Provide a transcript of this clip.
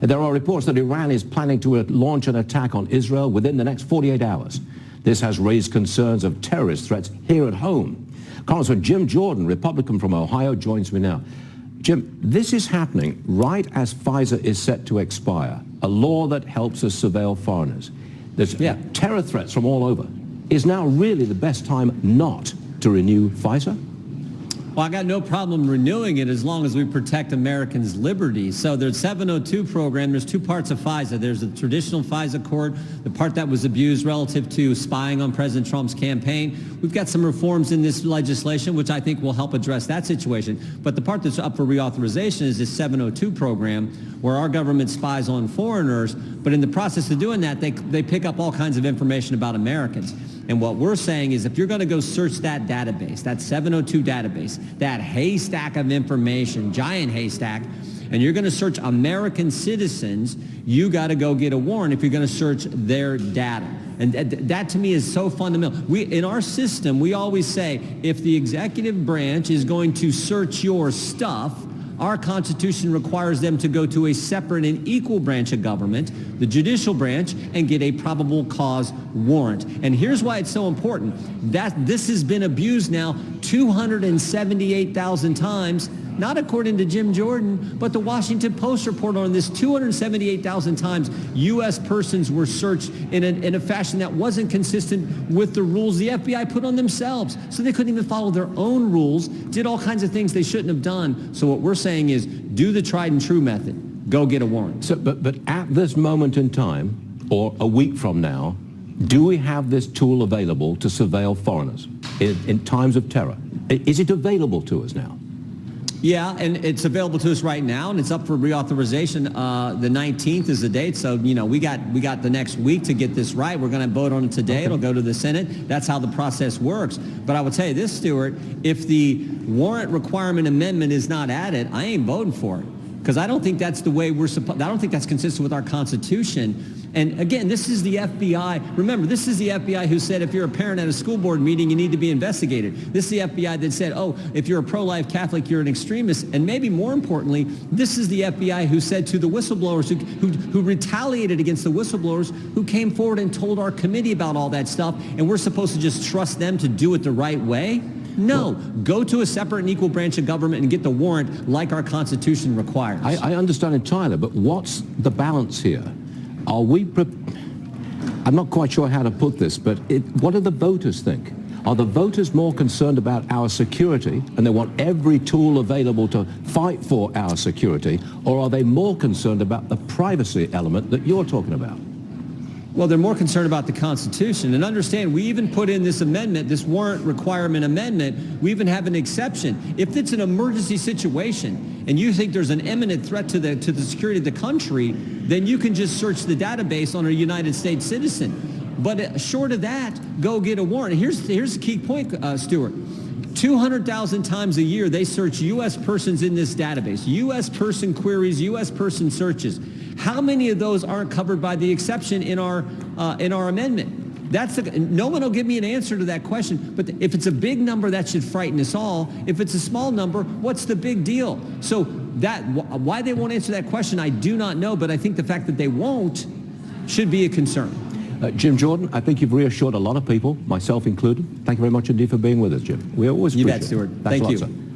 There are reports that Iran is planning to launch an attack on Israel within the next 48 hours. This has raised concerns of terrorist threats here at home. Congressman Jim Jordan, Republican from Ohio, joins me now. Jim, this is happening right as FISA is set to expire, a law that helps us surveil foreigners. There's terror threats from all over. Is now really the best time not to renew FISA? Well, I got no problem renewing it as long as we protect Americans' liberty. So there's 702 program. There's two parts of FISA. There's the traditional FISA court, the part that was abused relative to spying on President Trump's campaign. We've got some reforms in this legislation, which I think will help address that situation. But the part that's up for reauthorization is this 702 program, where our government spies on foreigners. But in the process of doing that, they pick up all kinds of information about Americans. And what we're saying is if you're going to go search that database, that 702 database, that haystack of information, giant haystack, and you're going to search American citizens, you got to go get a warrant if you're going to search their data. And that to me is so fundamental. In our system, we always say if the executive branch is going to search your stuff, our Constitution requires them to go to a separate and equal branch of government, the judicial branch, and get a probable cause warrant. And here's why it's so important. That this has been abused now 278,000 times, not according to Jim Jordan, but the Washington Post report on this. 278,000 times U.S. persons were searched in a fashion that wasn't consistent with the rules the FBI put on themselves. So they couldn't even follow their own rules, did all kinds of things they shouldn't have done. So what we're saying is do the tried and true method. Go get a warrant. So, but at this moment in time, or a week from now, do we have this tool available to surveil foreigners in times of terror? Is it available to us now? Yeah, and it's available to us right now, and it's up for reauthorization. The 19th is the date, so we got the next week to get this right. We're going to vote on it today. Okay. It'll go to the Senate. That's how the process works. But I will tell you this, Stuart, if the warrant requirement amendment is not added, I ain't voting for it, because I don't think that's the way we're supposed. I don't think that's consistent with our Constitution. And again, this is the FBI. Remember, this is the FBI who said if you're a parent at a school board meeting, you need to be investigated. This is the FBI that said, oh, if you're a pro-life Catholic, you're an extremist. And maybe more importantly, this is the FBI who said to the whistleblowers who retaliated against the whistleblowers who came forward and told our committee about all that stuff, and we're supposed to just trust them to do it the right way? No, go to a separate and equal branch of government and get the warrant like our Constitution requires. I understand entirely, but what's the balance here? Are we, I'm not quite sure how to put this, but what do the voters think? Are the voters more concerned about our security, and they want every tool available to fight for our security, or are they more concerned about the privacy element that you're talking about? Well, they're more concerned about the Constitution. And understand, we even put in this amendment, this warrant requirement amendment, we even have an exception. If it's an emergency situation and you think there's an imminent threat to the security of the country, then you can just search the database on a United States citizen. But short of that, go get a warrant. Here's the key point, Stuart. 200,000 times a year, they search U.S. persons in this database. U.S. person queries, U.S. person searches. How many of those aren't covered by the exception in our amendment? No one will give me an answer to that question. But if it's a big number, that should frighten us all. If it's a small number, what's the big deal? So why they won't answer that question, I do not know. But I think the fact that they won't should be a concern. Jim Jordan, I think you've reassured a lot of people, myself included. Thank you very much indeed for being with us, Jim. We always appreciate it. You bet, Stuart. Thank you.